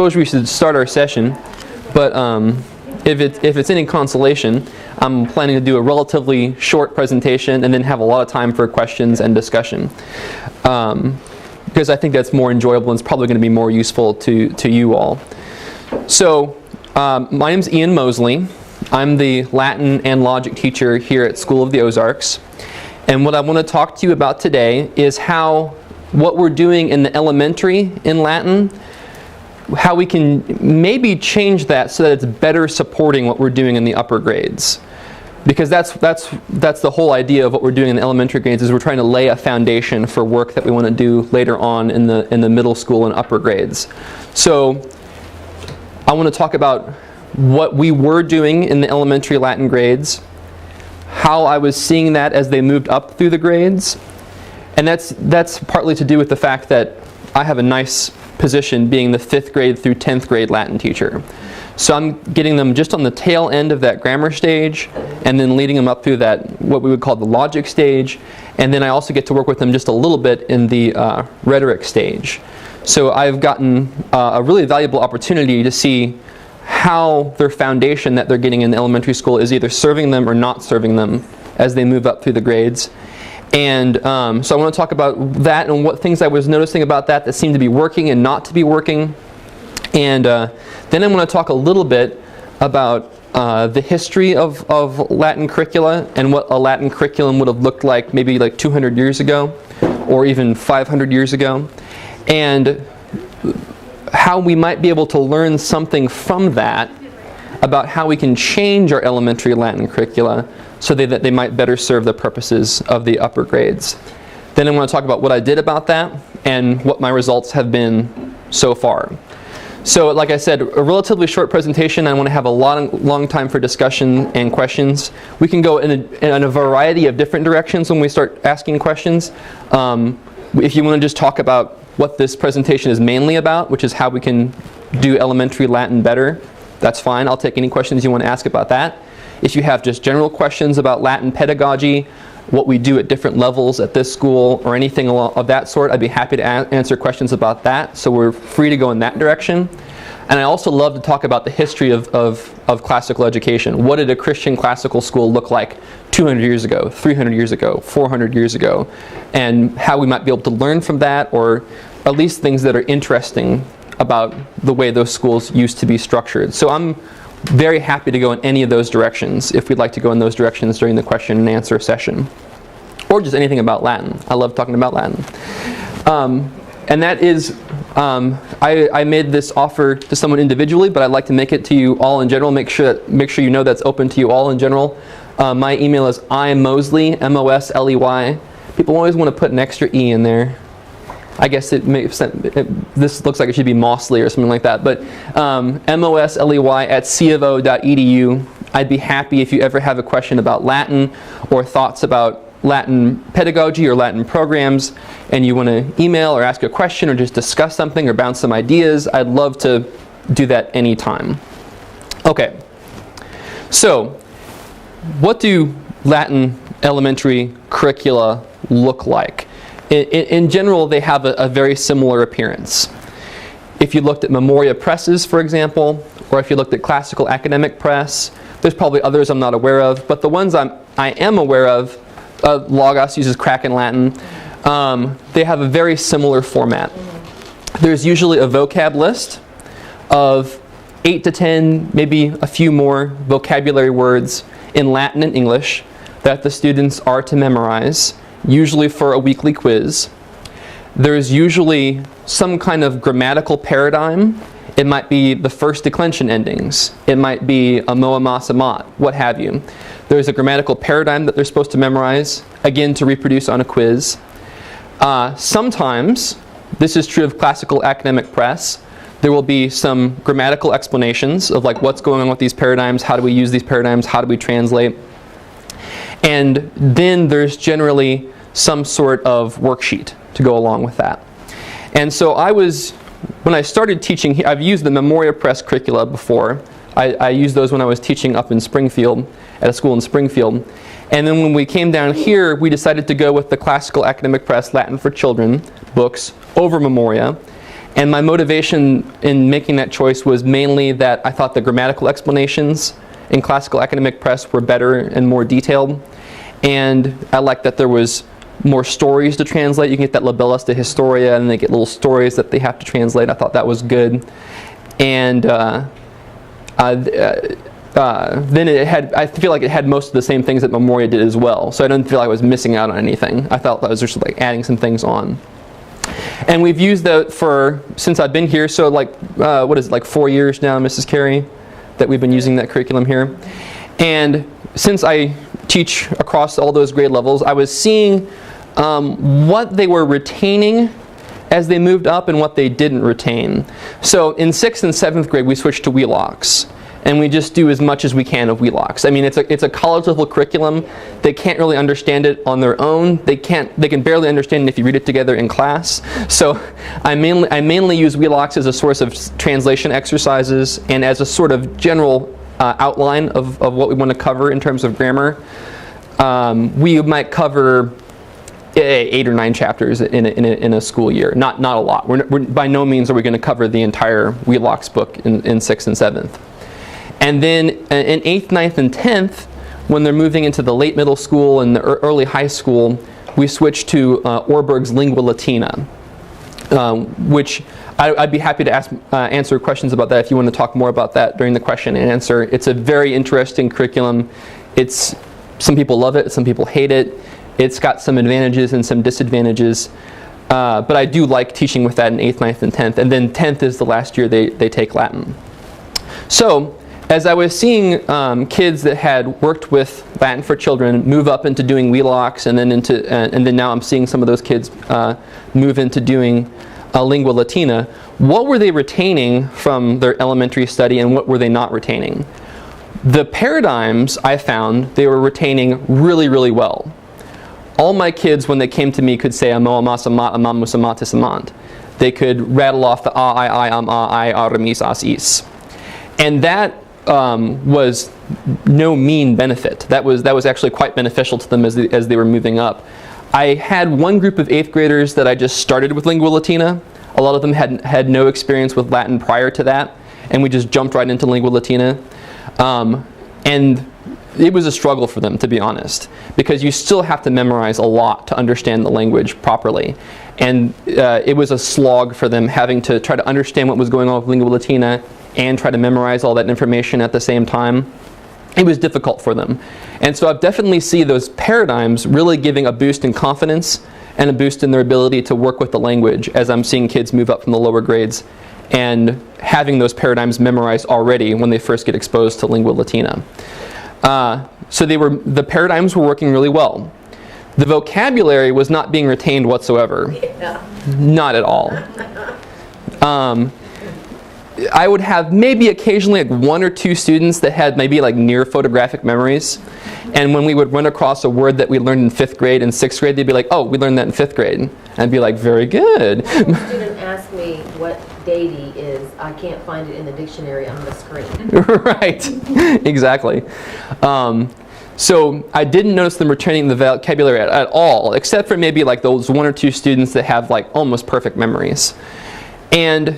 suppose we should start our session, but if it's any consolation, I'm planning to do a relatively short presentation and then have a lot of time for questions and discussion. Because I think that's more enjoyable and it's probably going to be more useful to you all. So, my name's Ian Mosley. I'm the Latin and Logic teacher here at School of the Ozarks. And what I want to talk to you about today is what we're doing in the elementary in Latin, how we can maybe change that so that it's better supporting what we're doing in the upper grades. Because that's the whole idea of what we're doing in the elementary grades, is we're trying to lay a foundation for work that we want to do later on in the middle school and upper grades. So I want to talk about what we were doing in the elementary Latin grades, how I was seeing that as they moved up through the grades, and that's partly to do with the fact that I have a nice position being the 5th grade through 10th grade Latin teacher. So I'm getting them just on the tail end of that grammar stage and then leading them up through that, what we would call the logic stage, and then I also get to work with them just a little bit in the rhetoric stage. So I've gotten a really valuable opportunity to see how their foundation that they're getting in the elementary school is either serving them or not serving them as they move up through the grades. And so I want to talk about that and what things I was noticing about that seemed to be working and not to be working. And then I want to talk a little bit about the history of Latin curricula and what a Latin curriculum would have looked like maybe like 200 years ago or even 500 years ago. And how we might be able to learn something from that about how we can change our elementary Latin curricula so that they might better serve the purposes of the upper grades. Then I want to talk about what I did about that and what my results have been so far. So like I said, a relatively short presentation. I want to have a long time for discussion and questions. We can go in a variety of different directions when we start asking questions. If you want to just talk about what this presentation is mainly about, which is how we can do elementary Latin better, that's fine. I'll take any questions you want to ask about that. If you have just general questions about Latin pedagogy, what we do at different levels at this school, or anything of that sort, I'd be happy to answer questions about that. So we're free to go in that direction. And I also love to talk about the history of classical education. What did a Christian classical school look like 200 years ago, 300 years ago, 400 years ago, and how we might be able to learn from that, or at least things that are interesting about the way those schools used to be structured. So I'm very happy to go in any of those directions if we'd like to go in those directions during the question and answer session. Or just anything about Latin. I love talking about Latin. And that is, I made this offer to someone individually, but I'd like to make it to you all in general. Make sure you know that's open to you all in general. My email is Mosley, Mosley. People always want to put an extra E in there. I guess this looks like it should be Mosley or something like that. But mosley@cofo.edu. I'd be happy if you ever have a question about Latin or thoughts about Latin pedagogy or Latin programs, and you want to email or ask a question or just discuss something or bounce some ideas. I'd love to do that anytime. Okay. So, what do Latin elementary curricula look like? In general, they have a very similar appearance. If you looked at Memoria presses, for example, or if you looked at classical academic press, there's probably others I'm not aware of, but the ones I am aware of, Logos uses Kraken Latin, they have a very similar format. There's usually a vocab list of 8 to 10, maybe a few more vocabulary words in Latin and English that the students are to memorize, usually for a weekly quiz. There's usually some kind of grammatical paradigm. It might be the first declension endings. It might be a moa mas amat, what have you. There's a grammatical paradigm that they're supposed to memorize, again to reproduce on a quiz. Sometimes, this is true of classical academic press, there will be some grammatical explanations of like what's going on with these paradigms, how do we use these paradigms, how do we translate. And then there's generally some sort of worksheet to go along with that. And so when I started teaching, I've used the Memoria Press curricula before. I used those when I was teaching up in Springfield, at a school in Springfield. And then when we came down here, we decided to go with the Classical Academic Press Latin for Children books over Memoria. And my motivation in making that choice was mainly that I thought the grammatical explanations in classical academic press were better and more detailed. And I liked that there was more stories to translate. You can get that Libellus de Historia, and they get little stories that they have to translate. I thought that was good. And then I feel like it had most of the same things that Memoria did as well. So I didn't feel like I was missing out on anything. I felt that I was just like adding some things on. And we've used that since I've been here, so like, what is it, like 4 years now, Mrs. Carey, that we've been using that curriculum here. And since I teach across all those grade levels, I was seeing what they were retaining as they moved up and what they didn't retain. So in 6th and 7th grade, we switched to Wheelocks. And we just do as much as we can of Wheelocks. I mean, it's a college level curriculum. They can't really understand it on their own. They can barely understand it if you read it together in class. So I mainly use Wheelocks as a source of translation exercises and as a sort of general outline of what we want to cover in terms of grammar. We might cover 8 or 9 chapters in a school year. Not a lot. We're by no means are we going to cover the entire Wheelocks book in 6th and 7th. And then in 8th, 9th, and 10th, when they're moving into the late middle school and the early high school, we switch to Orberg's Lingua Latina, which I'd be happy to answer questions about that if you want to talk more about that during the question and answer. It's a very interesting curriculum. Some people love it, some people hate it. It's got some advantages and some disadvantages. But I do like teaching with that in 8th, 9th, and 10th. And then 10th is the last year they take Latin. So, as I was seeing kids that had worked with Latin for Children move up into doing Wheelocks, and then now I'm seeing some of those kids move into doing Lingua Latina, what were they retaining from their elementary study and what were they not retaining? The paradigms I found they were retaining really, really well. All my kids, when they came to me, could say amo, amas, amat, amam, musamat, amant. They could rattle off the I, am, I, remis, as, is. And that was no mean benefit. That was actually quite beneficial to them as they were moving up. I had one group of 8th graders that I just started with Lingua Latina. A lot of them had no experience with Latin prior to that, and we just jumped right into Lingua Latina. And it was a struggle for them, to be honest, because you still have to memorize a lot to understand the language properly. And it was a slog for them having to try to understand what was going on with Lingua Latina and try to memorize all that information at the same time. It was difficult for them. And so I've definitely seen those paradigms really giving a boost in confidence and a boost in their ability to work with the language as I'm seeing kids move up from the lower grades and having those paradigms memorized already when they first get exposed to Lingua Latina. So the paradigms were working really well. The vocabulary was not being retained whatsoever. Yeah. Not at all. I would have maybe occasionally like 1 or 2 students that had maybe like near photographic memories. And when we would run across a word that we learned in 5th grade and 6th grade, they'd be like, oh, we learned that in 5th grade. And I'd be like, very good. A student asked me what deity is. I can't find it in the dictionary on the screen. Right, exactly. So I didn't notice them returning the vocabulary at all, except for maybe like those 1 or 2 students that have like almost perfect memories. And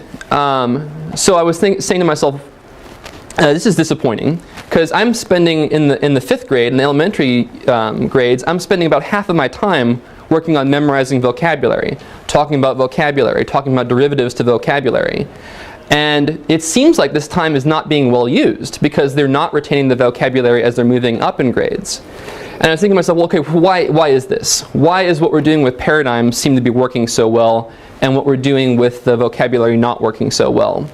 so I was saying to myself, this is disappointing, because I'm spending in the 5th grade, in the elementary grades, I'm spending about half of my time working on memorizing vocabulary, talking about derivatives to vocabulary. And it seems like this time is not being well used because they're not retaining the vocabulary as they're moving up in grades. And I was thinking to myself, well, okay, why is this? Why is what we're doing with paradigms seem to be working so well and what we're doing with the vocabulary not working so well?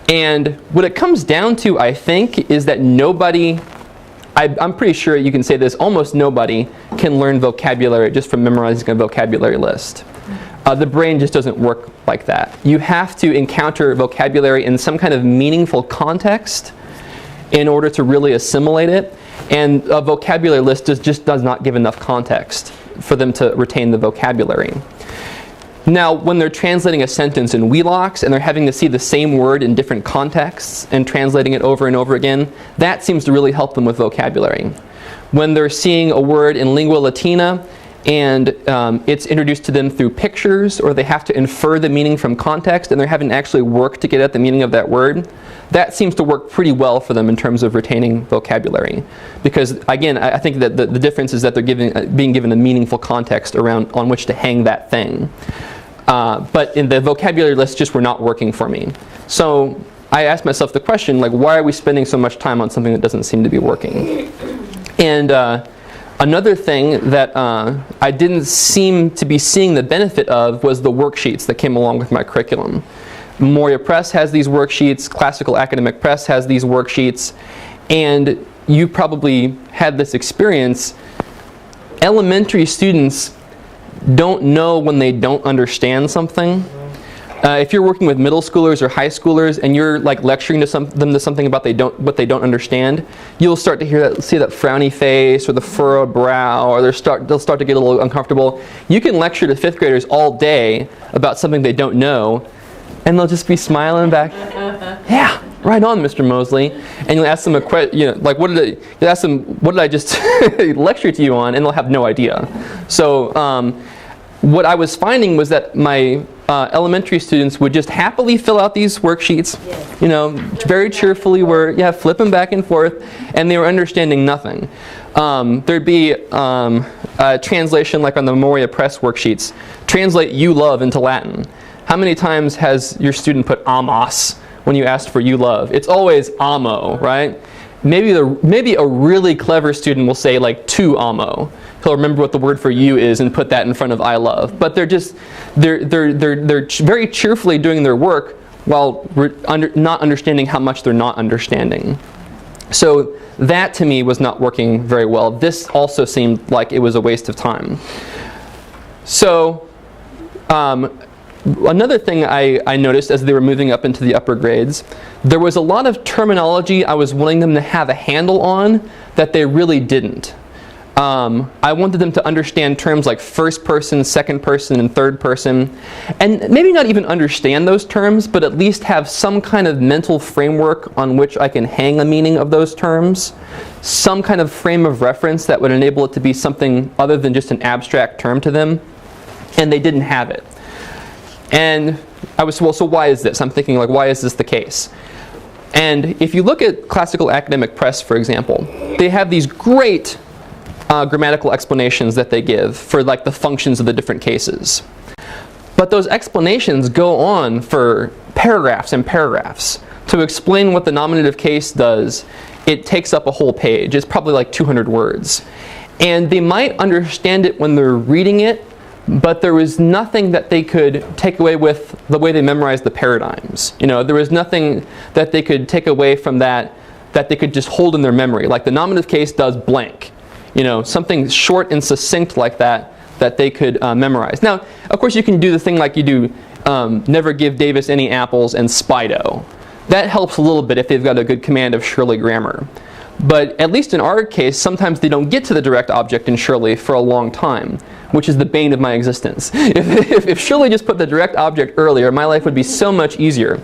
And what it comes down to, I think, is that I'm pretty sure you can say this, almost nobody can learn vocabulary just from memorizing a vocabulary list. The brain just doesn't work like that. You have to encounter vocabulary in some kind of meaningful context in order to really assimilate it. And a vocabulary list just does not give enough context for them to retain the vocabulary. Now, when they're translating a sentence in Wheelocks and they're having to see the same word in different contexts and translating it over and over again, that seems to really help them with vocabulary. When they're seeing a word in Lingua Latina and it's introduced to them through pictures, or they have to infer the meaning from context, and they're having to actually work to get at the meaning of that word, that seems to work pretty well for them in terms of retaining vocabulary. Because again, I think that the difference is that they're being given a meaningful context on which to hang that thing. But in the vocabulary lists just were not working for me. So I asked myself the question, like, why are we spending so much time on something that doesn't seem to be working? And another thing that I didn't seem to be seeing the benefit of was the worksheets that came along with my curriculum. Moria Press has these worksheets, Classical Academic Press has these worksheets, and you probably had this experience. Elementary students don't know when they don't understand something. If you're working with middle schoolers or high schoolers and you're like lecturing to them something about what they don't understand, you'll start to see that frowny face or the furrowed brow, or they'll start to get a little uncomfortable. You can lecture to fifth graders all day about something they don't know, and they'll just be smiling back. Yeah, right on, Mr. Mosley. And you'll ask them a question, like what did I just lecture to you on, and they'll have no idea. So what I was finding was that my elementary students would just happily fill out these worksheets, very cheerfully flip them back and forth, and they were understanding nothing. There'd be a translation like on the Moria Press worksheets, translate "you love" into Latin. How many times has your student put "amos" when you asked for "you love"? It's always "amo," right? Maybe a really clever student will say like "tu amo." He'll remember what the word for "you" is and put that in front of "I love." But they're very cheerfully doing their work while not understanding how much they're not understanding. So that to me was not working very well. This also seemed like it was a waste of time. So another thing I noticed as they were moving up into the upper grades, there was a lot of terminology I was wanting them to have a handle on that they really didn't. I wanted them to understand terms like first person, second person, and third person, and maybe not even understand those terms, but at least have some kind of mental framework on which I can hang a meaning of those terms, some kind of frame of reference that would enable it to be something other than just an abstract term to them, and they didn't have it. And I was, well, so why is this? I'm thinking, like, why is this the case? And if you look at Classical Academic Press, for example, they have these great grammatical explanations that they give for like the functions of the different cases. But those explanations go on for paragraphs and paragraphs. To explain what the nominative case does, it takes up a whole page. It's probably like 200 words. And they might understand it when they're reading it, but there was nothing that they could take away with the way they memorized the paradigms. There was nothing that they could take away from that they could just hold in their memory. Like the nominative case does blank. Something short and succinct like that they could memorize. Now, of course, you can do the thing like you do, never give Davis any apples and Spido. That helps a little bit if they've got a good command of Shirley grammar. But at least in our case, sometimes they don't get to the direct object in Shirley for a long time, which is the bane of my existence. If Shirley just put the direct object earlier, my life would be so much easier.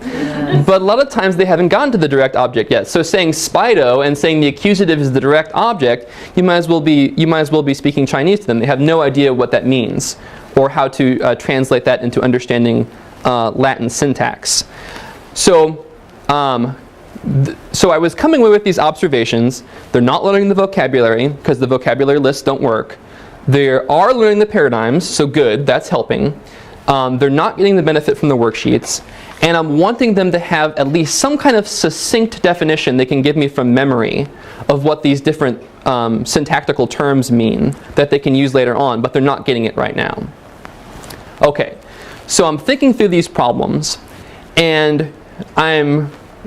But a lot of times they haven't gotten to the direct object yet. So saying Spido and saying the accusative is the direct object, you might as well be speaking Chinese to them. They have no idea what that means or how to translate that into understanding Latin syntax. So I was coming away with these observations. They're not learning the vocabulary because the vocabulary lists don't work. They are learning the paradigms, so good, that's helping. They're not getting the benefit from the worksheets. And I'm wanting them to have at least some kind of succinct definition they can give me from memory of what these different syntactical terms mean that they can use later on, but they're not getting it right now. Okay, so I'm thinking through these problems, and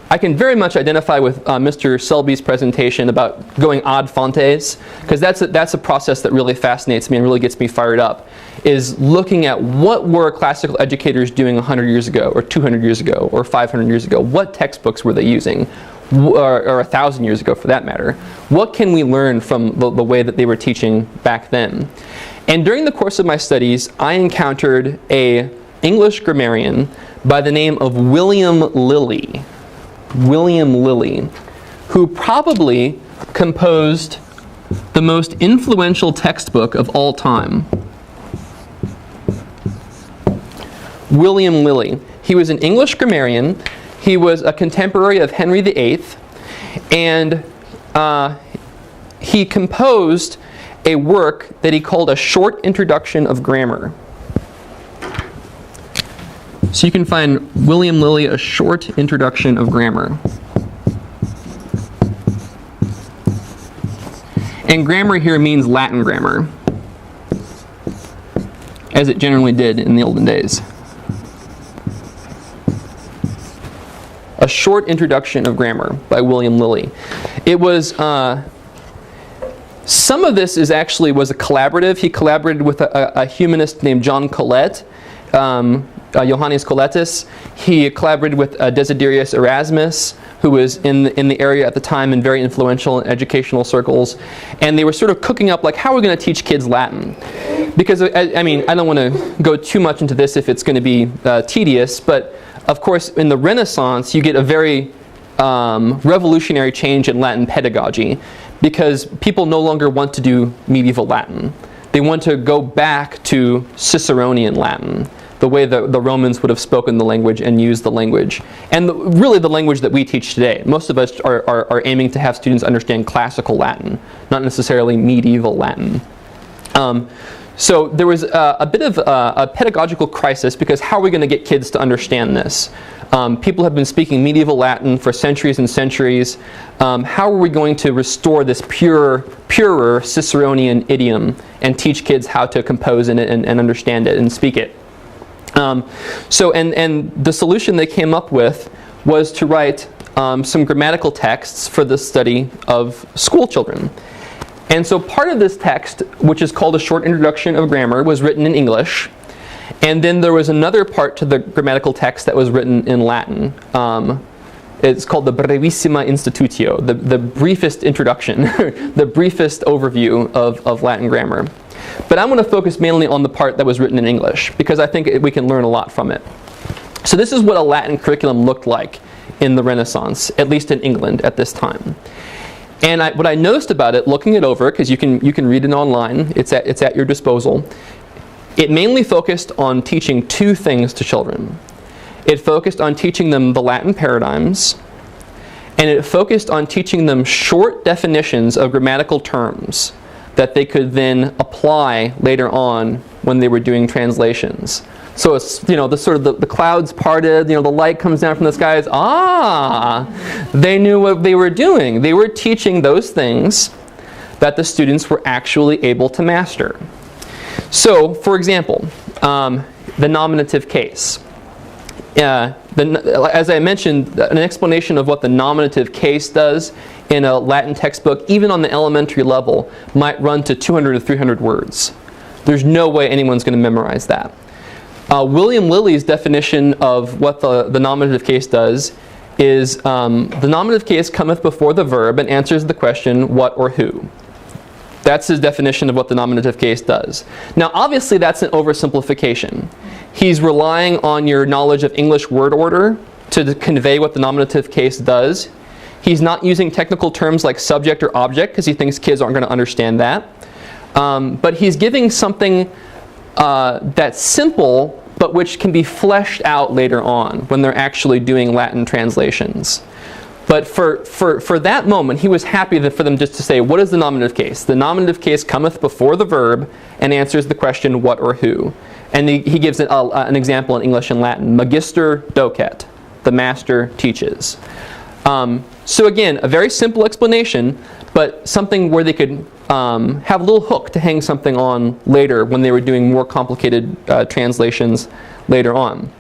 I can very much identify with Mr. Selby's presentation about going ad fontes, because that's a process that really fascinates me and really gets me fired up, is looking at what were classical educators doing 100 years ago, or 200 years ago, or 500 years ago. What textbooks were they using, or 1,000 years ago for that matter? What can we learn from the way that they were teaching back then? And during the course of my studies, I encountered an English grammarian by the name of William Lilly, who probably composed the most influential textbook of all time. William Lilly. He was an English grammarian. He was a contemporary of Henry VIII, and he composed a work that he called A Short Introduction of Grammar. So you can find William Lilly, A Short Introduction of Grammar. And grammar here means Latin grammar, as it generally did in the olden days. A Short Introduction of Grammar by William Lilly. It was, some of this was a collaborative. He collaborated with a humanist named John Colet, Johannes Coletus. He collaborated with Desiderius Erasmus, who was in the area at the time and very influential in educational circles. And they were sort of cooking up, like, how are we going to teach kids Latin? Because, I mean, I don't want to go too much into this if it's going to be tedious, but of course, in the Renaissance, you get a very revolutionary change in Latin pedagogy, because people no longer want to do medieval Latin. They want to go back to Ciceronian Latin, the way the Romans would have spoken the language and used the language. And really the language that we teach today. Most of us are aiming to have students understand classical Latin, not necessarily medieval Latin. So there was a bit of a pedagogical crisis, because how are we going to get kids to understand this? People have been speaking medieval Latin for centuries and centuries. How are we going to restore this purer Ciceronian idiom and teach kids how to compose in it and understand it and speak it? So the solution they came up with was to write some grammatical texts for the study of school children. And so part of this text, which is called A Short Introduction of Grammar, was written in English. And then there was another part to the grammatical text that was written in Latin. It's called the Brevissima Institutio, the briefest introduction, the briefest overview of Latin grammar. But I'm going to focus mainly on the part that was written in English, because I think we can learn a lot from it. So this is what a Latin curriculum looked like in the Renaissance, at least in England at this time. And what I noticed about it, looking it over, because you can read it online, it's at your disposal, it mainly focused on teaching two things to children. It focused on teaching them the Latin paradigms, and it focused on teaching them short definitions of grammatical terms that they could then apply later on when they were doing translations. So it's, the clouds parted, the light comes down from the skies. They knew what they were doing. They were teaching those things that the students were actually able to master. So, for example, the nominative case. As I mentioned, an explanation of what the nominative case does in a Latin textbook, even on the elementary level, might run to 200 to 300 words. There's no way anyone's going to memorize that. William Lilly's definition of what the nominative case does is the nominative case cometh before the verb and answers the question what or who. That's his definition of what the nominative case does. Now, obviously, that's an oversimplification. He's relying on your knowledge of English word order to convey what the nominative case does. He's not using technical terms like subject or object, because he thinks kids aren't going to understand that. But he's giving something that's simple, but which can be fleshed out later on when they're actually doing Latin translations. But for that moment, he was happy for them just to say, what is the nominative case? The nominative case cometh before the verb and answers the question what or who. And he gives an example in English and Latin. Magister docet, the master teaches. So again, a very simple explanation, but something where they could have a little hook to hang something on later when they were doing more complicated translations later on.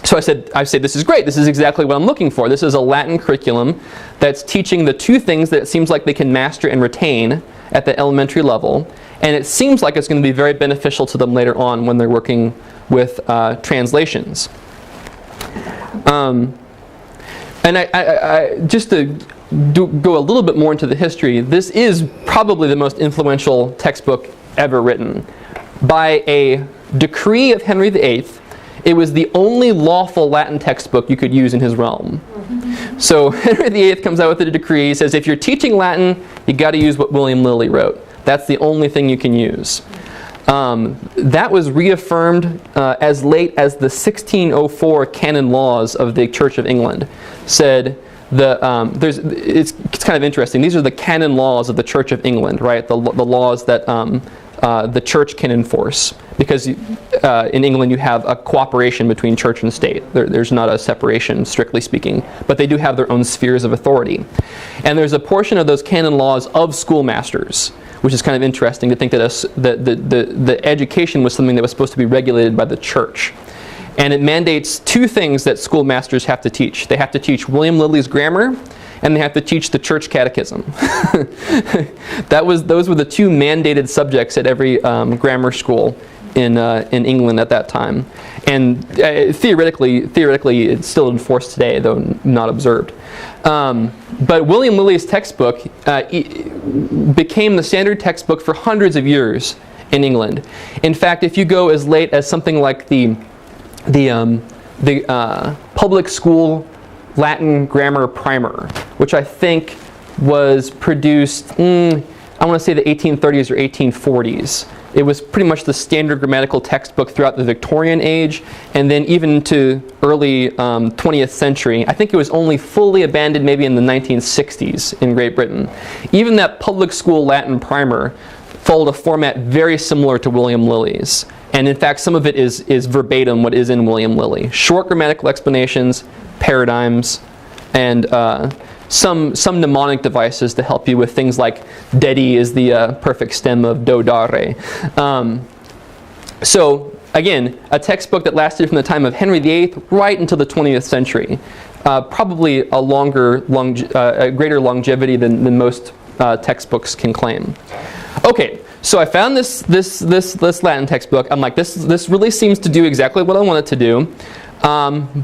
So I said, this is great. This is exactly what I'm looking for. This is a Latin curriculum that's teaching the two things that it seems like they can master and retain at the elementary level. And it seems like it's going to be very beneficial to them later on when they're working with translations. And I just to go a little bit more into the history, this is probably the most influential textbook ever written. By a decree of Henry VIII, it was the only lawful Latin textbook you could use in his realm. So Henry VIII comes out with a decree. He says, if you're teaching Latin, you got to use what William Lilly wrote. That's the only thing you can use. That was reaffirmed as late as the 1604 canon laws of the Church of England. Said it's kind of interesting. These are the canon laws of the Church of England, right? The laws that the church can enforce, because in England you have a cooperation between church and state. There's not a separation, strictly speaking, but they do have their own spheres of authority. And there's a portion of those canon laws of schoolmasters, which is kind of interesting to think that the education was something that was supposed to be regulated by the church. And it mandates two things that schoolmasters have to teach. They have to teach William Lilly's grammar, and they have to teach the church catechism. Those were the two mandated subjects at every grammar school in England at that time. And theoretically, it's still enforced today, though not observed. But William Lilly's textbook became the standard textbook for hundreds of years in England. In fact, if you go as late as something like the public school Latin grammar primer, which I think was produced, I want to say the 1830s or 1840s. It was pretty much the standard grammatical textbook throughout the Victorian age, and then even into early 20th century. I think it was only fully abandoned maybe in the 1960s in Great Britain. Even that public school Latin primer followed a format very similar to William Lilly's. And in fact, some of it is verbatim what is in William Lilly. Short grammatical explanations, paradigms, and some mnemonic devices to help you with things like dedi is the perfect stem of do, da, re. So again, a textbook that lasted from the time of Henry VIII right until the 20th century. Probably a greater longevity than most textbooks can claim. Okay, so I found this Latin textbook. I'm like, this really seems to do exactly what I want it to do,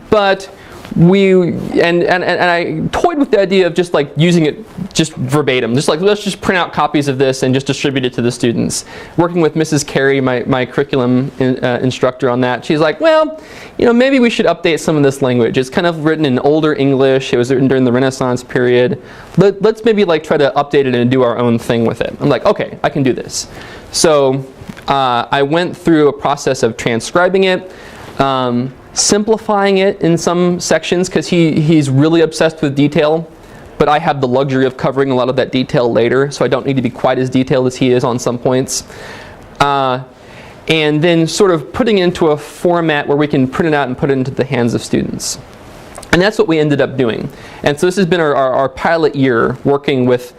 but I toyed with the idea of just like using it just verbatim, just like let's just print out copies of this and just distribute it to the students. Working with Mrs. Carey, my curriculum instructor on that, she's like, well, maybe we should update some of this language. It's kind of written in older English. It was written during the Renaissance period. Let's maybe like try to update it and do our own thing with it. I'm like, okay, I can do this. So I went through a process of transcribing it. Simplifying it in some sections, because he's really obsessed with detail, but I have the luxury of covering a lot of that detail later, so I don't need to be quite as detailed as he is on some points. And then sort of putting it into a format where we can print it out and put it into the hands of students. And that's what we ended up doing. And so this has been our pilot year, working with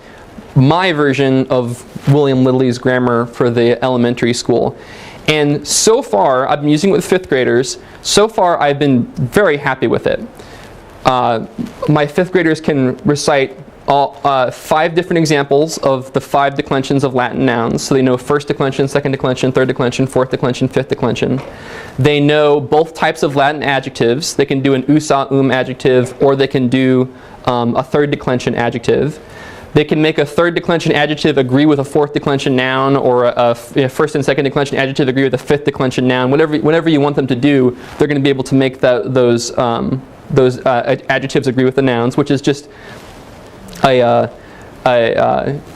my version of William Lilly's grammar for the elementary school. And so far, I've been using it with 5th graders. So far, I've been very happy with it. My 5th graders can recite 5 different examples of the 5 declensions of Latin nouns. So they know 1st declension, 2nd declension, 3rd declension, 4th declension, 5th declension. They know both types of Latin adjectives. They can do an usa, adjective, or they can do a 3rd declension adjective. They can make a 3rd declension adjective agree with a 4th declension noun, or a 1st and 2nd declension adjective agree with a 5th declension noun. Whatever you want them to do, they're going to be able to make those adjectives agree with the nouns, which is just it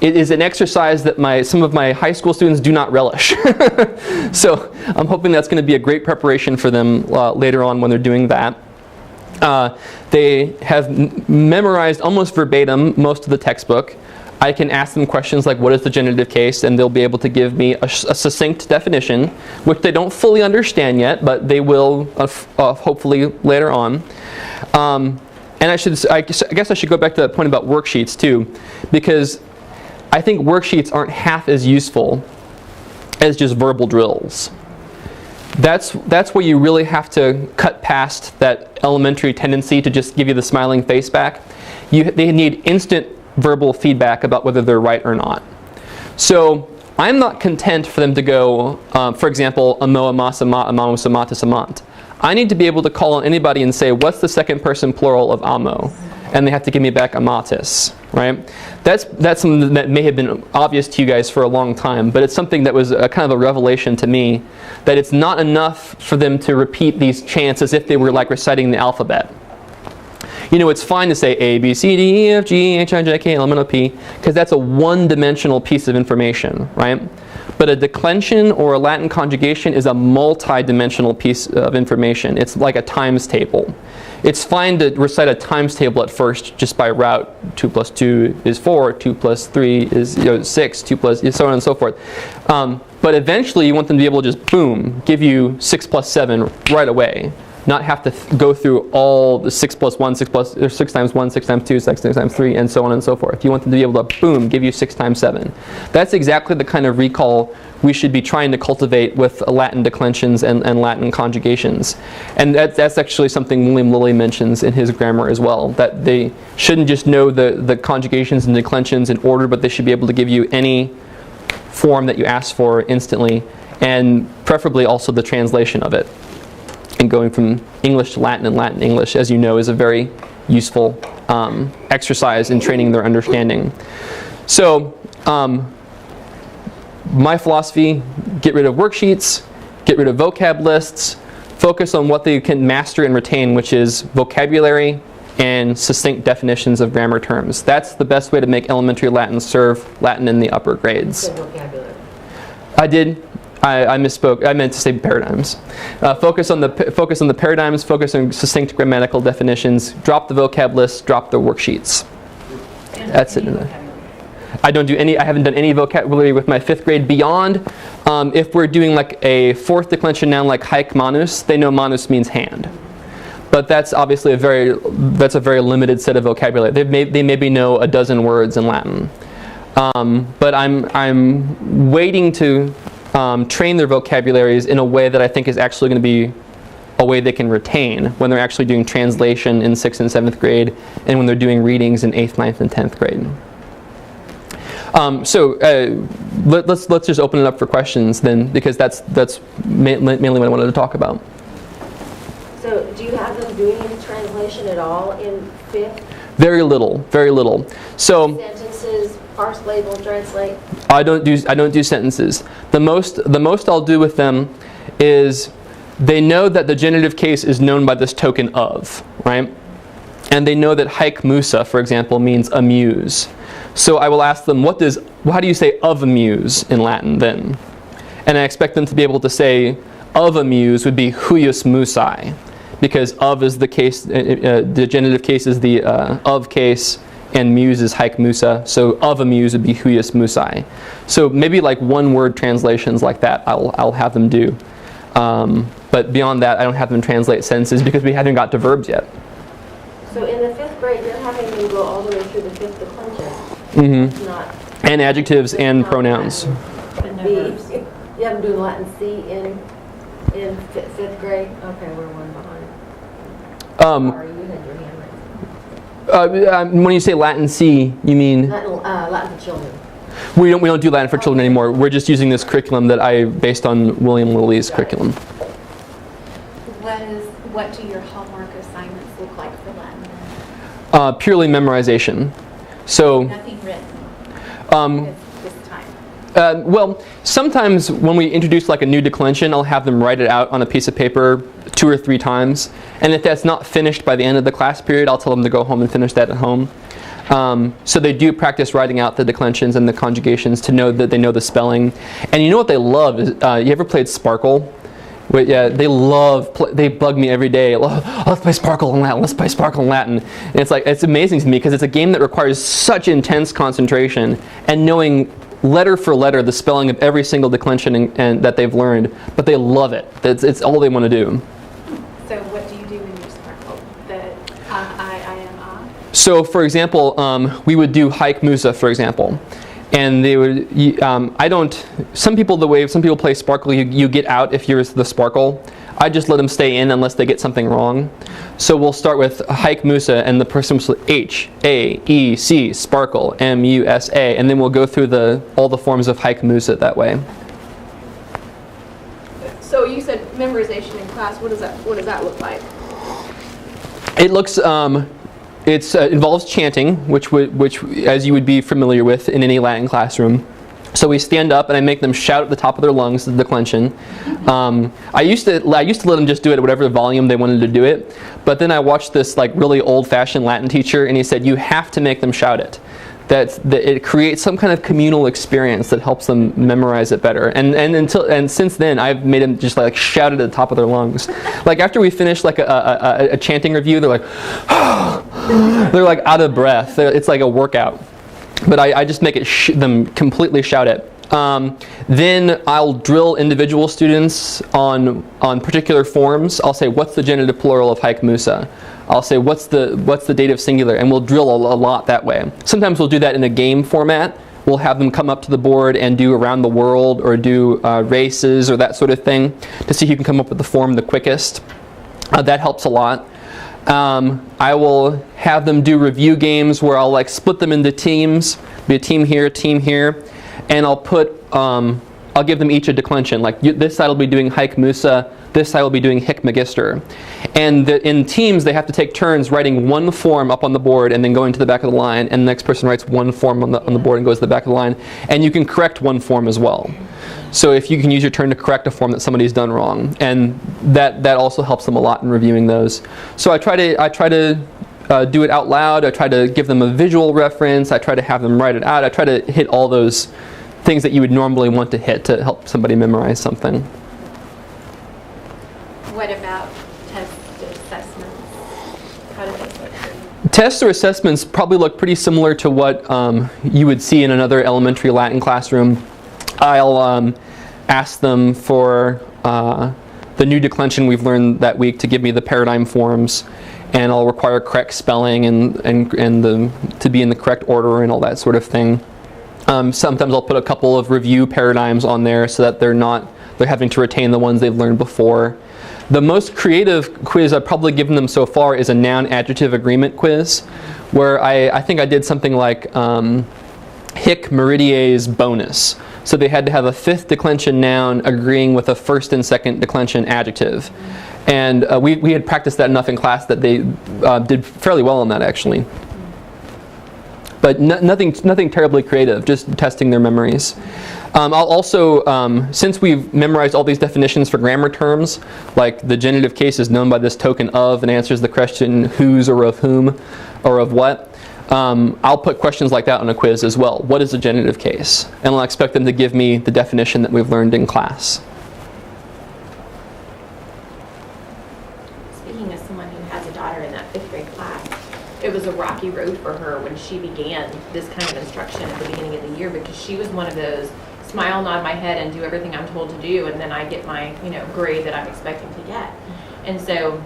is an exercise that some of my high school students do not relish. So I'm hoping that's going to be a great preparation for them later on when they're doing that. They have memorized almost verbatim most of the textbook. I can ask them questions like, what is the genitive case? And they'll be able to give me a succinct definition, which they don't fully understand yet, but they will hopefully later on. And I guess I should go back to that point about worksheets too, because I think worksheets aren't half as useful as just verbal drills. That's where you really have to cut past that elementary tendency to just give you the smiling face back. They need instant verbal feedback about whether they're right or not. So I'm not content for them to go, for example, amo, amas, ama, amamus, amatus, amant. I need to be able to call on anybody and say, what's the second person plural of amo? And they have to give me back amatus, right? That's something that may have been obvious to you guys for a long time, but it's something that was a kind of a revelation to me, that it's not enough for them to repeat these chants as if they were like reciting the alphabet. It's fine to say A, B, C, D, E, F, G, H, I, J, K, L, M, N, O, P, because that's a one-dimensional piece of information, right? But a declension or a Latin conjugation is a multi-dimensional piece of information. It's like a times table. It's fine to recite a times table at first just by route. 2 plus 2 is 4, 2 plus 3 is 6, 2 plus so on and so forth. But eventually you want them to be able to just, boom, give you 6 plus 7 right away. Not have to go through all the 6 plus 1, 6 plus, or 6 times 1, 6 times 2, 6 times 3, and so on and so forth. You want them to be able to, boom, give you 6 times 7. That's exactly the kind of recall we should be trying to cultivate with Latin declensions and Latin conjugations. And that's actually something William Lilly mentions in his grammar as well, that they shouldn't just know the conjugations and declensions in order, but they should be able to give you any form that you ask for instantly, and preferably also the translation of it. And going from English to Latin and Latin to English, as you know, is a very useful exercise in training their understanding. So, my philosophy, get rid of worksheets, get rid of vocab lists, focus on what they can master and retain, which is vocabulary and succinct definitions of grammar terms. That's the best way to make elementary Latin serve Latin in the upper grades. Vocabulary. I misspoke. I meant to say paradigms. Focus on the paradigms. Focus on succinct grammatical definitions. Drop the vocab lists. Drop the worksheets. That's it. I haven't done any vocabulary with my 5th grade beyond if we're doing like a 4th declension noun like haec manus. They know manus means hand, but that's obviously a very limited set of vocabulary. They maybe know a dozen words in Latin, but I'm waiting to train their vocabularies in a way that I think is actually going to be a way they can retain when they're actually doing translation in 6th and 7th grade, and when they're doing readings in 8th, 9th, and 10th grade. Let's just open it up for questions then, because that's mainly what I wanted to talk about. So do you have them doing any translation at all in 5th? Very little. So Sentences, parse, label, translate? I don't do sentences. The most I'll do with them is they know that the genitive case is known by this token of, right? And they know that haec musa, for example, means amuse. So I will ask them, how do you say of amuse in Latin then? And I expect them to be able to say of amuse would be huius musae, because of is the case, the genitive case is the of case, and muse is haec musa, so of amuse would be huius musae. So maybe like one-word translations like that I'll have them do. But beyond that, I don't have them translate sentences because we haven't got to verbs yet. So in the 5th grade, you're having them go all the way through the 5th declension. Mm-hmm. Not and adjectives and pronouns. You have them do Latin C in 5th grade? Okay, we're one behind. Sorry, you had your hand raised. When you say Latin C, you mean? Latin for children. We don't do Latin for children anymore. We're just using this curriculum that I based on William Lilly's curriculum. What do your homework assignments look like for Latin? Purely memorization. So Nothing written. This time. Well, sometimes when we introduce like a new declension, I'll have them write it out on a piece of paper 2 or 3 times. And if that's not finished by the end of the class period, I'll tell them to go home and finish that at home. So they do practice writing out the declensions and the conjugations to know that they know the spelling. And you know what they love is, you ever played Sparkle? Yeah, they bug me every day. Let's play Sparkle in Latin. Let's play Sparkle in Latin. And it's amazing to me because it's a game that requires such intense concentration and knowing letter for letter the spelling of every single declension and that they've learned. But they love it. It's all they want to do. So what do you do in your Sparkle? The I am ah? So for example, we would do haec musa, for example. And they would, some people play Sparkle, you get out if you're the Sparkle. I just let them stay in unless they get something wrong. So we'll start with haec musa, and the person will say H, A, E, C, Sparkle, M, U, S, A, and then we'll go through all the forms of haec musa that way. So you said memorization in class. What does that look like? It looks, it involves chanting, which as you would be familiar with in any Latin classroom. So we stand up and I make them shout at the top of their lungs the declension. I used to let them just do it at whatever volume they wanted to do it. But then I watched this like really old-fashioned Latin teacher, and he said you have to make them shout it. that it creates some kind of communal experience that helps them memorize it better. And since then, I've made them just like shout it at the top of their lungs. Like after we finish like a chanting review, they're like, they're like out of breath. It's like a workout. But I just make it them completely shout it. Then I'll drill individual students on particular forms. I'll say, what's the genitive plural of Haik Musa? I'll say, what's the dative singular? And we'll drill a lot that way. Sometimes we'll do that in a game format. We'll have them come up to the board and do around the world or do races or that sort of thing to see who can come up with the form the quickest. That helps a lot. I will have them do review games where I'll like split them into teams, be a team here, and I'll give them each a declension. Like this side will be doing Haik Musa, this side will be doing Hic Magister. And in teams, they have to take turns writing one form up on the board and then going to the back of the line, and the next person writes one form on the board and goes to the back of the line. And you can correct one form as well. So if you can use your turn to correct a form that somebody's done wrong, and that also helps them a lot in reviewing those. So I try to do it out loud. I try to give them a visual reference. I try to have them write it out. I try to hit all those things that you would normally want to hit to help somebody memorize something. What about test assessments? How do they look for you? Tests or assessments probably look pretty similar to what you would see in another elementary Latin classroom. I'll ask them for the new declension we've learned that week to give me the paradigm forms, and I'll require correct spelling and to be in the correct order and all that sort of thing. Sometimes I'll put a couple of review paradigms on there so that they're having to retain the ones they've learned before. The most creative quiz I've probably given them so far is a noun-adjective agreement quiz, where I think I did something like Hic Meridier's bonus. So they had to have a fifth declension noun agreeing with a first and second declension adjective. And we had practiced that enough in class that they did fairly well on that, actually. But nothing terribly creative, just testing their memories. I'll also, since we've memorized all these definitions for grammar terms, like the genitive case is known by this token of and answers the question whose or of whom or of what, I'll put questions like that on a quiz as well. What is a genitive case? And I'll expect them to give me the definition that we've learned in class. Speaking as someone who has a daughter in that 5th grade class, it was a rocky road for her when she began this kind of instruction at the beginning of the year, because she was one of those smile, nod my head, and do everything I'm told to do, and then I get my grade that I'm expecting to get. And so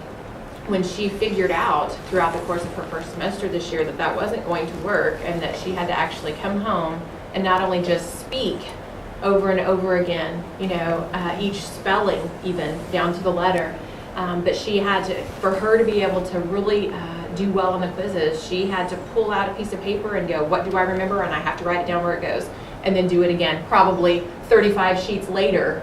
when she figured out throughout the course of her first semester this year that that wasn't going to work, and that she had to actually come home and not only just speak over and over again, each spelling even down to the letter, but she had to, for her to be able to really do well on the quizzes, she had to pull out a piece of paper and go, what do I remember? And I have to write it down where it goes, and then do it again. Probably 35 sheets later,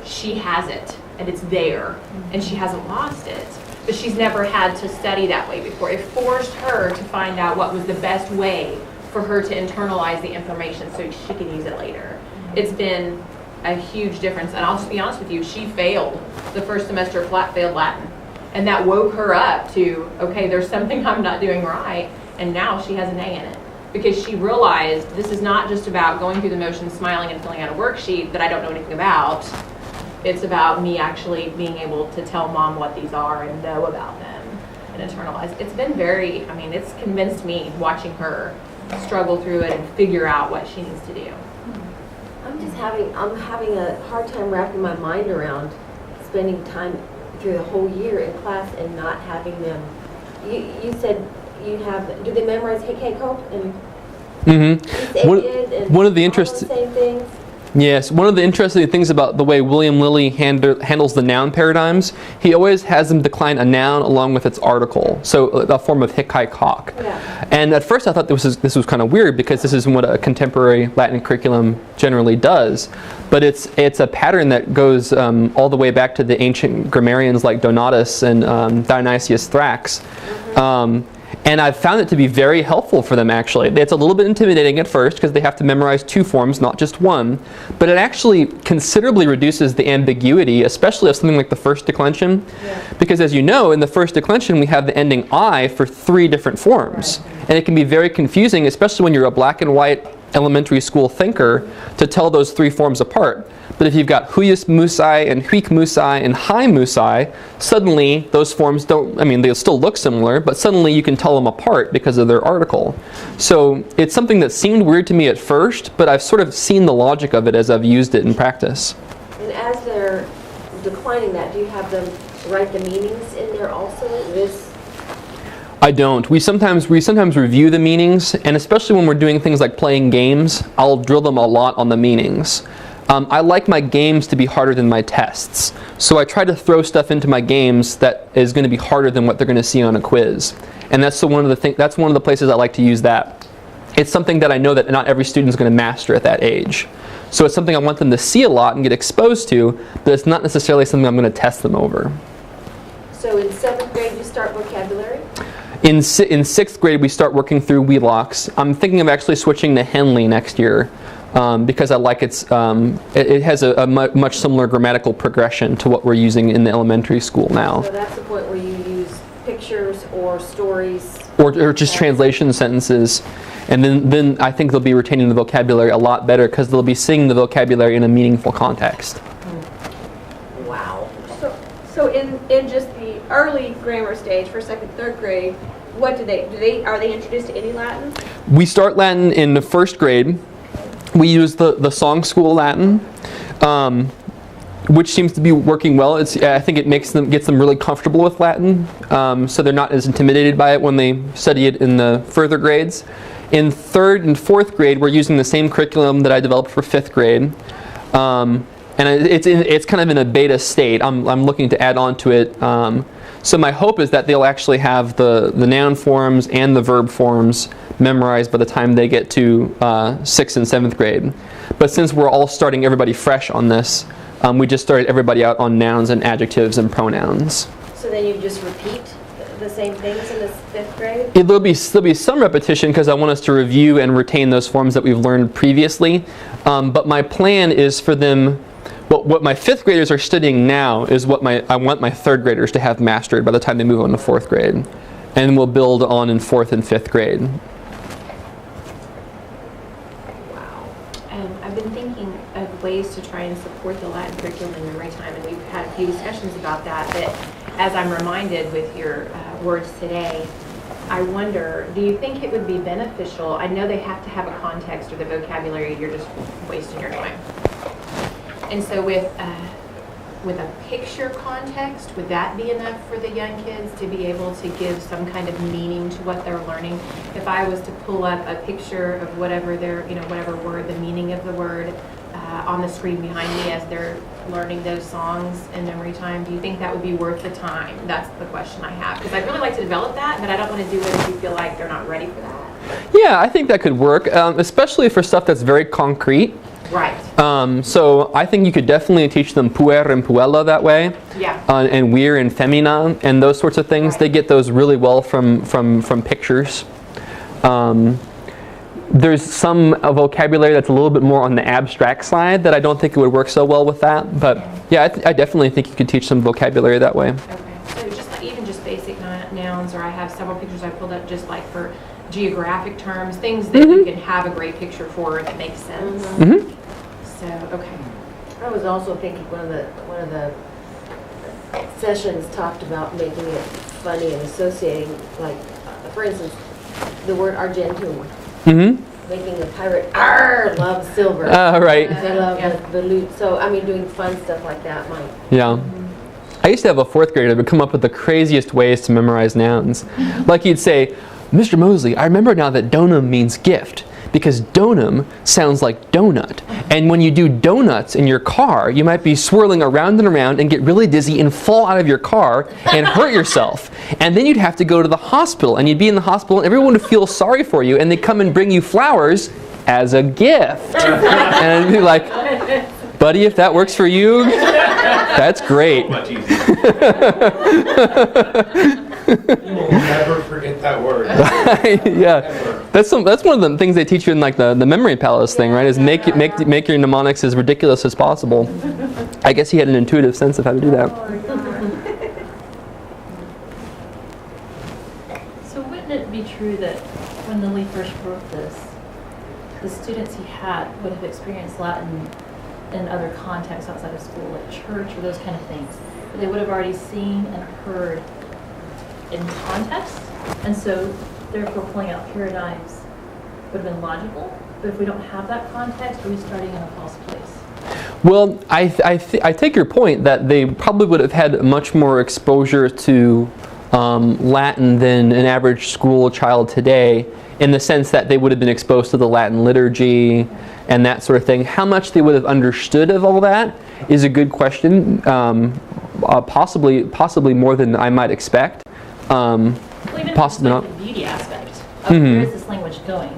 she has it and it's there, and she hasn't lost it. But she's never had to study that way before. It forced her to find out what was the best way for her to internalize the information so she can use it later. It's been a huge difference. And I'll just be honest with you, she failed the first semester, flat failed Latin. And that woke her up to, okay, there's something I'm not doing right. And now she has an A in it, because she realized this is not just about going through the motions, smiling and filling out a worksheet that I don't know anything about. It's about me actually being able to tell mom what these are and know about them and internalize. It's been it's convinced me watching her struggle through it and figure out what she needs to do. I'm having a hard time wrapping my mind around spending time through the whole year in class and not having them. You said do they memorize Hic, Haec, Hope? And one of the interesting things. Yes, one of the interesting things about the way William Lilly handles the noun paradigms, he always has them decline a noun along with its article, so a form of hic, haec, hoc. Yeah. And at first I thought this was kind of weird, because this is what a contemporary Latin curriculum generally does, but it's a pattern that goes all the way back to the ancient grammarians like Donatus and Dionysius Thrax. And I've found it to be very helpful for them, actually. It's a little bit intimidating at first because they have to memorize 2 forms, not just one. But it actually considerably reduces the ambiguity, especially of something like the first declension. Yeah. Because as you know, in the first declension, we have the ending I for 3 different forms. Right. And it can be very confusing, especially when you're a black and white elementary school thinker, to tell those 3 forms apart. But if you've got huyus musai and huik musai and hai musai, suddenly those forms don't, I mean, they'll still look similar, but suddenly you can tell them apart because of their article. So it's something that seemed weird to me at first, but I've sort of seen the logic of it as I've used it in practice. And as they're declining that, do you have them write the meanings in there also? I don't. We sometimes review the meanings, and especially when we're doing things like playing games, I'll drill them a lot on the meanings. I like my games to be harder than my tests. So I try to throw stuff into my games that is going to be harder than what they're going to see on a quiz. And that's one of the places I like to use that. It's something that I know that not every student is going to master at that age. So it's something I want them to see a lot and get exposed to, but it's not necessarily something I'm going to test them over. So in 7th grade you start vocabulary? In 6th grade we start working through Wheelocks. I'm thinking of actually switching to Henley next year. Because I like it has a much similar grammatical progression to what we're using in the elementary school now. So that's the point where you use pictures or stories? Or just translation sentences. And then I think they'll be retaining the vocabulary a lot better because they'll be seeing the vocabulary in a meaningful context. Wow. So in just the early grammar stage for 2nd, 3rd grade, what are they introduced to any Latin? We start Latin in the 1st grade. We use the song school Latin, which seems to be working well. I think it gets them really comfortable with Latin, so they're not as intimidated by it when they study it in the further grades. In 3rd and 4th grade, we're using the same curriculum that I developed for 5th grade, and it's kind of in a beta state. I'm looking to add on to it. So my hope is that they'll actually have the noun forms and the verb forms memorized by the time they get to 6th and 7th grade. But since we're all starting everybody fresh on this, we just started everybody out on nouns and adjectives and pronouns. So then you just repeat the same things in the 5th grade? There'll be some repetition because I want us to review and retain those forms that we've learned previously. But my plan is for them, what my 5th graders are studying now is what I want my 3rd graders to have mastered by the time they move on to 4th grade. And we'll build on in 4th and 5th grade. I've been thinking of ways to try and support the Latin curriculum in memory time, and we've had a few discussions about that. But as I'm reminded with your words today, I wonder, do you think it would be beneficial? I know they have to have a context or the vocabulary, you're just wasting your time. And so with a picture context, would that be enough for the young kids to be able to give some kind of meaning to what they're learning? If I was to pull up a picture of whatever whatever word, the meaning of the word on the screen behind me as they're learning those songs in memory time, do you think that would be worth the time? That's the question I have. Because I'd really like to develop that, but I don't want to do it if you feel like they're not ready for that. Yeah, I think that could work, especially for stuff that's very concrete. Right. So I think you could definitely teach them puer and puella that way. Yeah. And wir and femina and those sorts of things. Right. They get those really well from pictures. There's some vocabulary that's a little bit more on the abstract side that I don't think it would work so well with that. But yeah, I definitely think you could teach some vocabulary that way. Okay. So even just basic nouns, or I have several pictures I pulled up just like for geographic terms, things that you can have a great picture for that makes sense. Mm-hmm. So, okay. I was also thinking one of the sessions talked about making it funny and associating, like, for instance, the word Argentum. Mm-hmm. Making a pirate loves silver. Right. They love the loot. So, I mean, doing fun stuff like that might. Yeah. I used to have a 4th grader that would come up with the craziest ways to memorize nouns. Like he'd say, Mr. Mosley, I remember now that donum means gift because donum sounds like donut. And when you do donuts in your car, you might be swirling around and around and get really dizzy and fall out of your car and hurt yourself. And then you'd have to go to the hospital, and you'd be in the hospital and everyone would feel sorry for you, and they'd come and bring you flowers as a gift. And I'd be like, buddy, if that works for you, that's great. Much easier. You will never forget that word. Yeah, Ever. that's one of the things they teach you in like the memory palace thing, right? Is make your mnemonics as ridiculous as possible. I guess he had an intuitive sense of how to do that. So wouldn't it be true that when Lily first wrote this, the students he had would have experienced Latin in other contexts outside of school, like church or those kind of things, but they would have already seen and heard in context, and so therefore pulling out paradigms would have been logical. But if we don't have that context, are we starting in a false place? Well, I take your point that they probably would have had much more exposure to Latin than an average school child today, in the sense that they would have been exposed to the Latin liturgy and that sort of thing. How much they would have understood of all that is a good question. Possibly more than I might expect. Well, even Possibly just not. like the beauty aspect of where is this language going?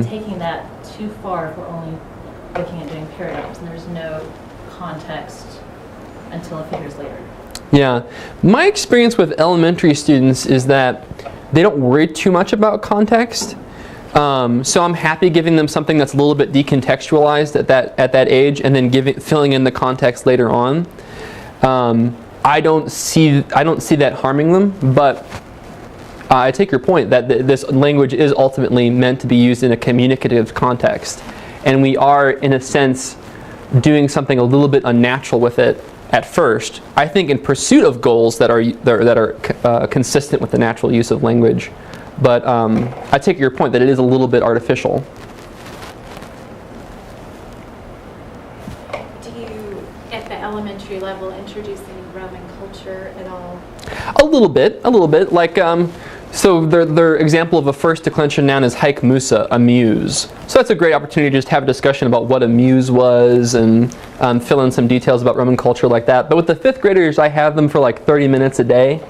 Taking that too far if we're only looking at doing paradigms and there's no context until a few years later. Yeah. My experience with elementary students is that they don't worry too much about context. So I'm happy giving them something that's a little bit decontextualized at that age, and then filling in the context later on. I don't see that harming them, but I take your point that this language is ultimately meant to be used in a communicative context, and we are, in a sense, doing something a little bit unnatural with it at first. I think in pursuit of goals that are consistent with the natural use of language, but I take your point that it is a little bit artificial. Do you, at the elementary level, introduce any Roman culture at all? A little bit. Like, so their example of a first declension noun is haik musa, a muse. So that's a great opportunity to just have a discussion about what a muse was and fill in some details about Roman culture like that. But with the 5th graders, I have them for like 30 minutes a day.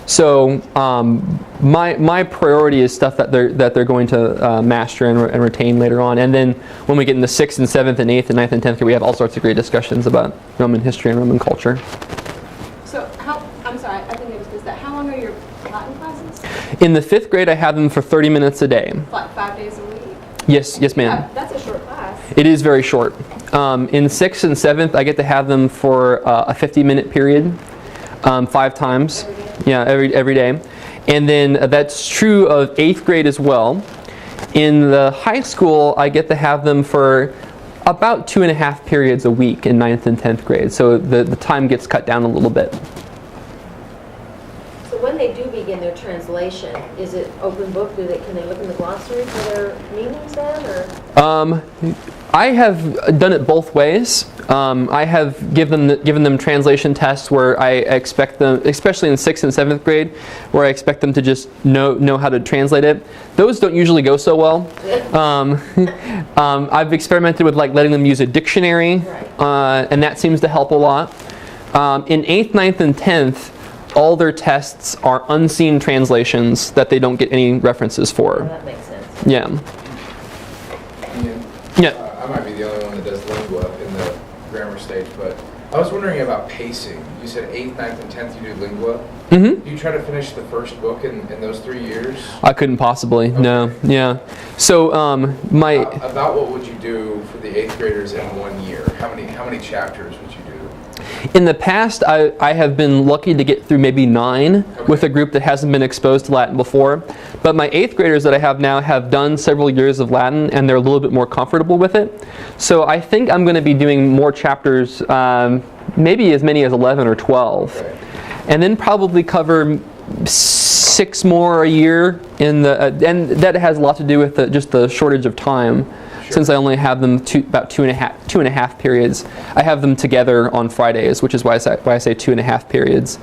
So my priority is stuff that they're going to master and retain later on. And then when we get into 6th and 7th and 8th and 9th and 10th grade, we have all sorts of great discussions about Roman history and Roman culture. So I'm sorry, I think I just missed that. How long are your Latin classes? In the 5th grade, I have them for 30 minutes a day. Like 5 days a week? Yes, ma'am. Yeah, that's a short class. It is very short. In 6th and 7th, I get to have them for a 50-minute period, 5 times. Every day? Yeah, every day. And then that's true of 8th grade as well. In the high school, I get to have them for about 2.5 periods a week in 9th and 10th grade. So the time gets cut down a little bit. So when they do begin their translation, is it open book? Can they look in the glossary for their meanings then, or? I have done it both ways. I have given them translation tests where I expect them, especially in 6th and 7th grade, where I expect them to just know how to translate it. Those don't usually go so well. I've experimented with like letting them use a dictionary, and that seems to help a lot. In 8th, 9th, and 10th, all their tests are unseen translations that they don't get any references for. Oh, that makes sense. Yeah. Yeah. I might be the only one that does lingua in the grammar stage, but I was wondering about pacing. You said 8th, 9th, and 10th you do lingua. Mm-hmm. Do you try to finish the first book in those 3 years? I couldn't possibly. Okay. No. Yeah. So About what would you do for the 8th graders in 1 year? How many chapters would you do? in the past, I have been lucky to get through maybe 9 with a group that hasn't been exposed to Latin before. But my 8th graders that I have now have done several years of Latin, and they're a little bit more comfortable with it. So I think I'm going to be doing more chapters, maybe as many as 11 or 12. Okay. And then probably cover 6 more a year in the, and that has a lot to do with just the shortage of time. Sure. Since I only have them about two and a half periods. I have them together on Fridays, which is why I say 2.5 periods.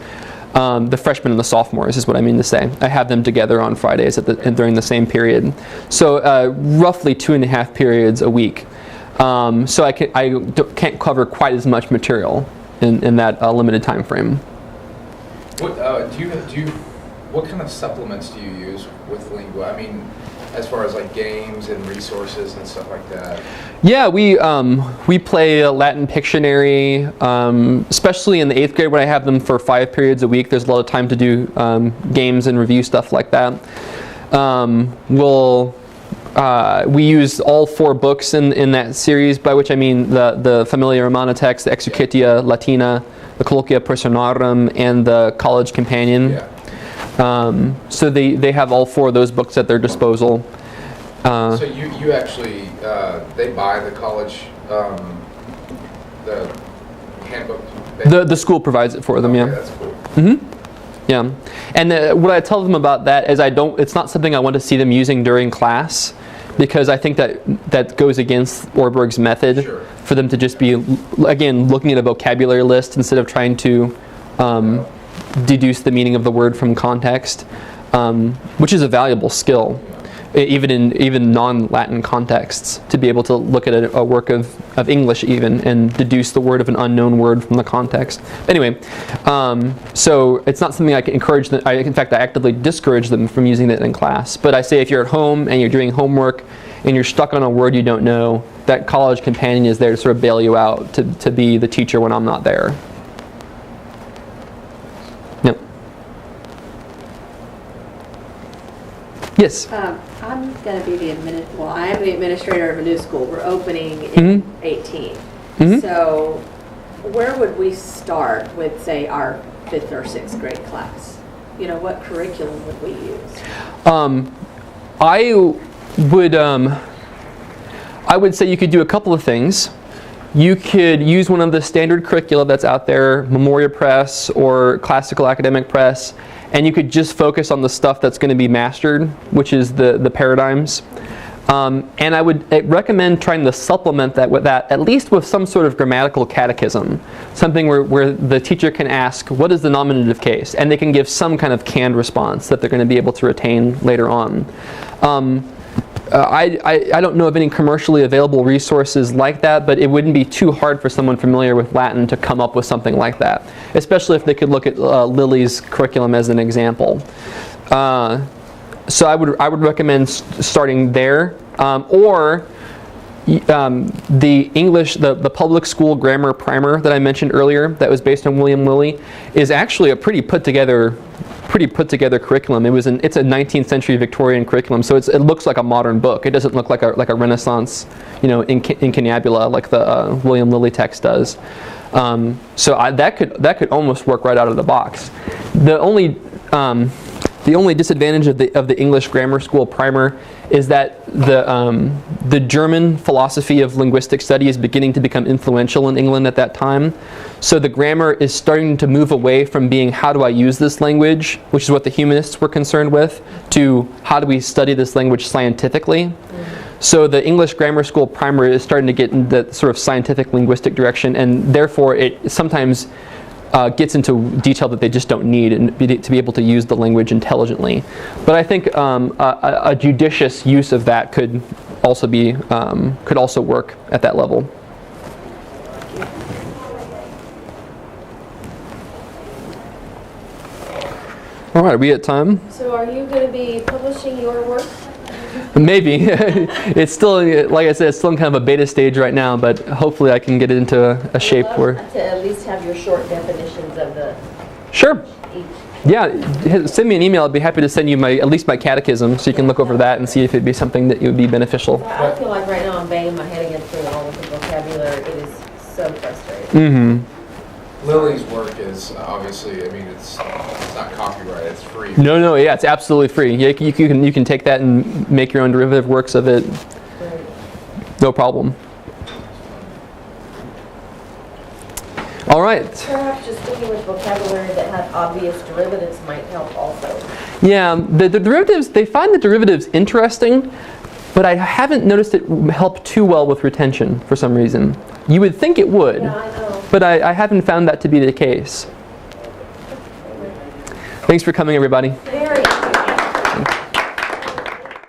The freshmen and the sophomores is what I mean to say. I have them together on Fridays during the same period. So roughly 2.5 periods a week. So I can't cover quite as much material in that limited time frame. What kind of supplements do you use with Lingua? I mean, as far as like games and resources and stuff like that. Yeah, we play Latin Pictionary, especially in the 8th grade when I have them for 5 periods a week. There's a lot of time to do games and review stuff like that. We use all 4 books in that series, by which I mean the Familia Romana text, the Exercitia Latina, the Colloquia Personarum, and the College Companion. Yeah. So they have all 4 of those books at their disposal. So you actually, they buy the college, the handbook? The school provides it for them, Okay, yeah. that's cool. Mm-hmm. Yeah, and what I tell them about that is it's not something I want to see them using during class, because I think that goes against Orberg's method. Sure. For them to just be, again, looking at a vocabulary list instead of trying to deduce the meaning of the word from context, which is a valuable skill, even in non-Latin contexts, to be able to look at a work of English even and deduce the word of an unknown word from the context. Anyway, so it's not something I can encourage them. In fact, I actively discourage them from using it in class. But I say if you're at home and you're doing homework and you're stuck on a word you don't know, that College Companion is there to sort of bail you out, to be the teacher when I'm not there. Yep. Yes? I'm going to be I am the administrator of a new school. We're opening in 18. Mhm. So where would we start with, say, our 5th or 6th grade class? You know, what curriculum would we use? I would say you could do a couple of things. You could use one of the standard curricula that's out there, Memoria Press or Classical Academic Press, and you could just focus on the stuff that's going to be mastered, which is the paradigms. And I would recommend trying to supplement that with at least with some sort of grammatical catechism, something where the teacher can ask, what is the nominative case? And they can give some kind of canned response that they're going to be able to retain later on. I don't know of any commercially available resources like that, but it wouldn't be too hard for someone familiar with Latin to come up with something like that, especially if they could look at Lily's curriculum as an example. So I would recommend starting there, or the English, the public school grammar primer that I mentioned earlier, that was based on William Lilly, is actually a pretty put together curriculum. It's a 19th century Victorian curriculum, so it looks like a modern book. It doesn't look like a Renaissance, incunabula like the William Lilly text does. So that could almost work right out of the box. The only disadvantage of the English grammar school primer is that the German philosophy of linguistic study is beginning to become influential in England at that time. So the grammar is starting to move away from being how do I use this language, which is what the humanists were concerned with, to how do we study this language scientifically. So the English grammar school primer is starting to get in the sort of scientific linguistic direction, and therefore it sometimes gets into detail that they just don't need to be able to use the language intelligently. But I think a judicious use of that could also work at that level. All right, are we at time? So are you going to be publishing your work? Maybe. It's still, like I said, it's still in kind of a beta stage right now, but hopefully I can get it into a shape where... To at least have your short definitions of the... Sure. Each. Yeah, send me an email. I'd be happy to send you at least my catechism, so you can look over that and see if it'd be something that would be beneficial. I feel like right now I'm banging my head against the wall with the vocabulary. It is so frustrating. Mm-hmm. Lily's work is obviously, it's not copyrighted, it's free. No, yeah, it's absolutely free. Yeah, you can take that and make your own derivative works of it. Right. No problem. All right. Perhaps just sticking with vocabulary that had obvious derivatives might help also. Yeah, the derivatives, they find the derivatives interesting, but I haven't noticed it help too well with retention for some reason. You would think it would. Yeah, I know. But I haven't found that to be the case. Thanks for coming, everybody.